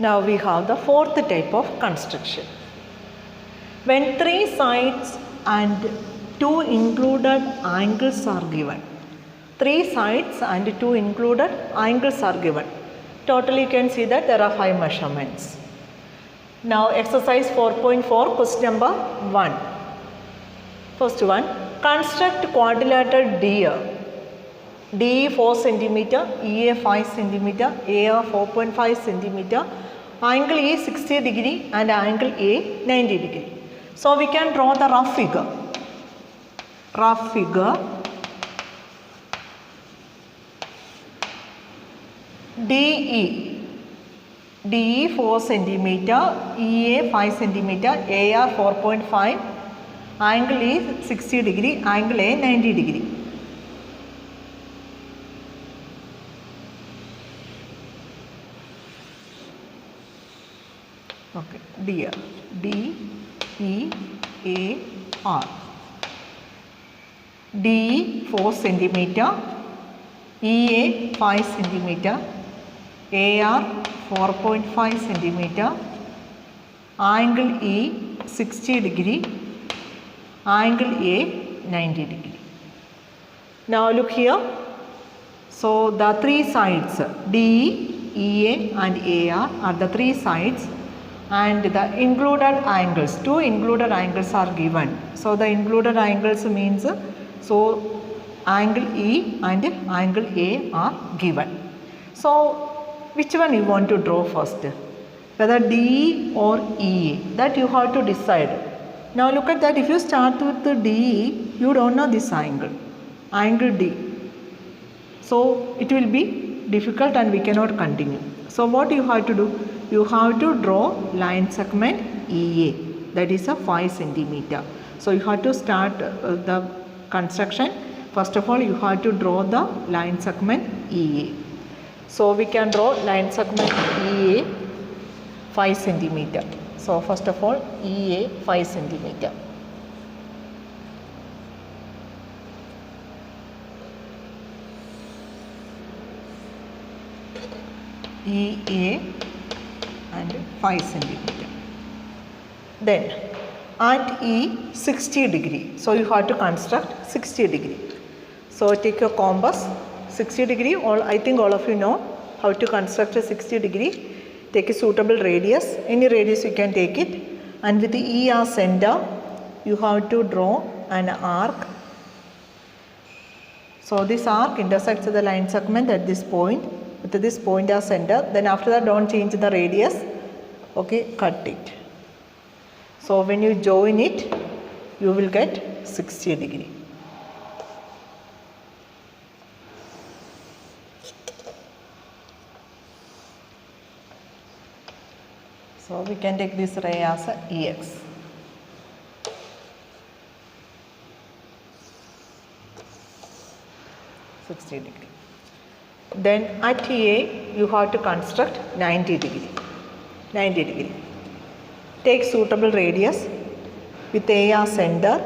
Now we have the fourth type of construction. When three sides and two included angles are given. Three sides and two included angles are given. Totally you can see that there are 5 measurements. Now exercise 4.4 question number 1. First one, construct quadrilateral DE. DE 4 cm, EA 5 cm, AR 4.5 cm, angle E 60 degree and angle A 90 degree. So we can draw the rough figure. Rough figure. DE 4 cm, EA 5 cm, AR 4.5, angle E 60 degree, angle A 90 degree. Okay, DR, D, E, A, R. DE 4 cm, EA 5 cm, AR 4.5 cm, angle E 60 degree, angle A 90 degree. Now look here. So the three sides DE, EA and AR are the three sides, and the included angles, two included angles are given. So the included angles means, so angle E and angle A are given. So which one you want to draw first? Whether DE or EA, that you have to decide. Now look at that, if you start with the DE, you don't know this angle D. So it will be difficult and we cannot continue. So what you have to do? You have to draw line segment EA, that is a 5 cm. So you have to start the construction. First of all, you have to draw the line segment EA. So we can draw line segment EA 5 cm. So first of all, EA 5 cm. EA and 5 cm. Then at E 60 degree. So you have to construct 60 degree. So take your compass 60 degree. I think all of you know how to construct a 60 degree. Take a suitable radius. Any radius you can take it. And with the E as center, you have to draw an arc. So this arc intersects the line segment at this point. With this point as center. Then after that, don't change the radius. Okay, cut it. So when you join it, you will get 60 degree. So we can take this ray as a EX. degree. Then at A, you have to construct 90 degree. 90 degree. Take suitable radius. With A as center,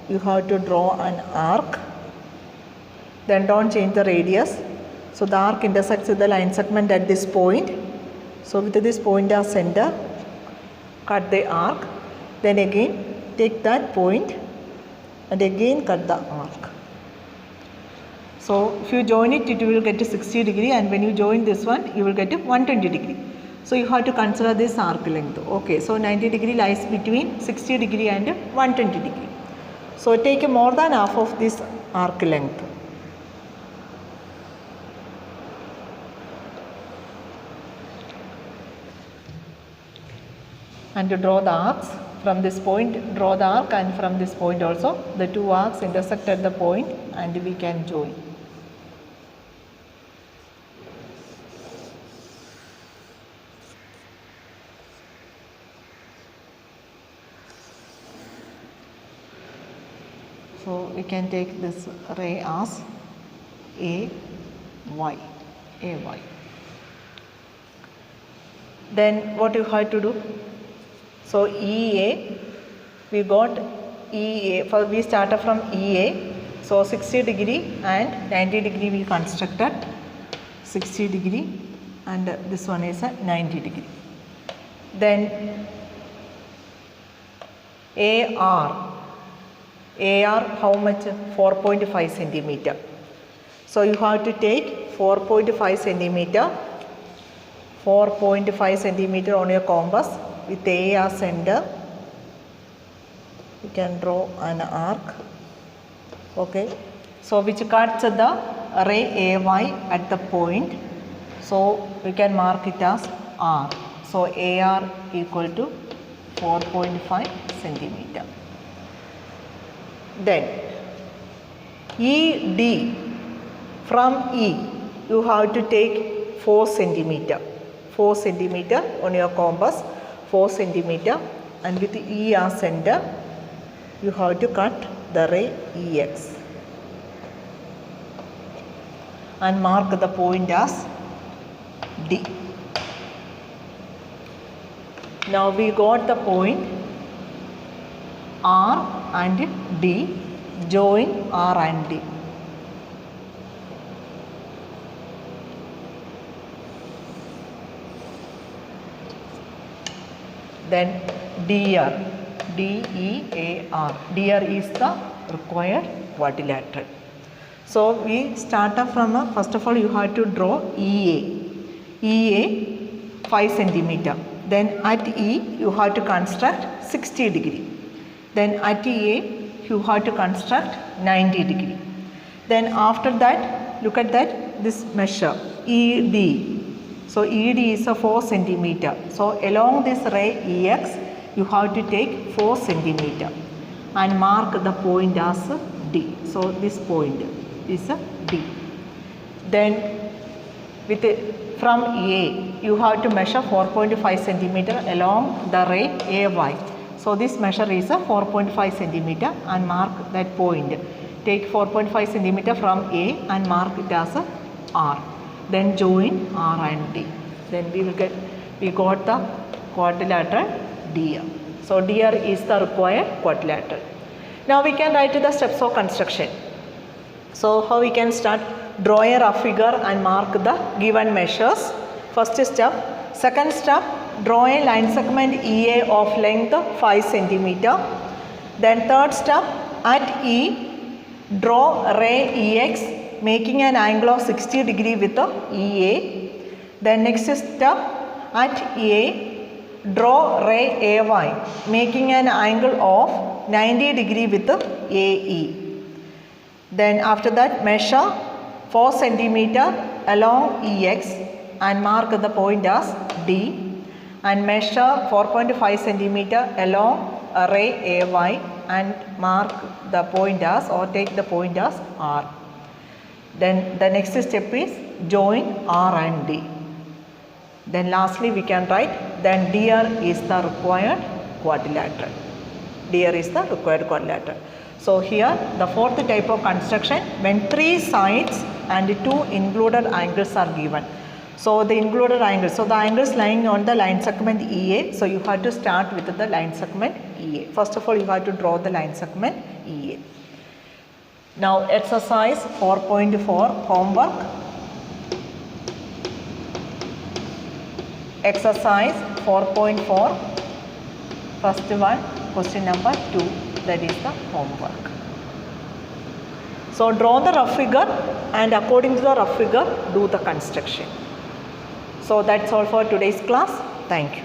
you have to draw an arc. Then don't change the radius. So the arc intersects with the line segment at this point. So with this point as center, cut the arc. Then again take that point and again cut the arc. So if you join it, it will get to 60 degree, and when you join this one, you will get to 120 degree. So you have to consider this arc length. Okay, so 90 degree lies between 60 degree and 120 degree. So take more than half of this arc length. And to draw the arcs, from this point draw the arc, and from this point also the two arcs intersect at the point and we can join. So we can take this ray as AY. Then what you have to do? So EA, we got EA, we started from EA. So 60 degree and 90 degree we constructed. 60 degree and this one is a 90 degree. Then AR how much? 4.5 centimeter. So you have to take 4.5 centimeter, 4.5 centimeter on your compass with A as center. You can draw an arc. Okay. So which cuts the ray AY at the point. So we can mark it as R. So AR equal to 4.5 centimeter. Then ED, from E you have to take 4 centimeter. 4 centimeter on your compass, 4 centimeter, and with E as center you have to cut the ray EX and mark the point as D. Now we got the point R and D, join R and D. Then DR, DEAR, DR is the required quadrilateral. So we start up from first of all you have to draw EA 5 centimeter. Then at E you have to construct 60 degree. Then at A you have to construct 90 degree. Then after that look at that, this measure ED. So ED is a 4 centimeter. So along this ray EX you have to take 4 centimeter and mark the point as D. So this point is a D. Then with from A you have to measure 4.5 centimeter along the ray AY. So this measure is a 4.5 centimeter and mark that point. Take 4.5 centimeter from A and mark it as a R. Then join R and D. Then we got the quadrilateral DR. So DR is the required quadrilateral. Now we can write the steps of construction. So how we can start? Draw a rough figure and mark the given measures. First step. Second step, draw a line segment EA of length 5 centimeter. Then third step, at E draw ray EX making an angle of 60 degree with the EA. Then next step, at A draw ray AY making an angle of 90 degree with the AE. Then after that measure 4 centimeter along EX and mark the point as D and measure 4.5 centimeter along ray AY and mark the point as or take the point as R. Then the next step is join R and D. Then lastly we can write then DR is the required quadrilateral. DR is the required quadrilateral. So here the fourth type of construction, when 3 sides and 2 included angles are given. So the included angles, so the angles lying on the line segment EA, so you have to start with the line segment EA. First of all you have to draw the line segment EA. Now exercise 4.4 homework. Exercise 4.4, first one, question number 2, that is the homework. So draw the rough figure and according to the rough figure do the construction. So that's all for today's class. Thank you.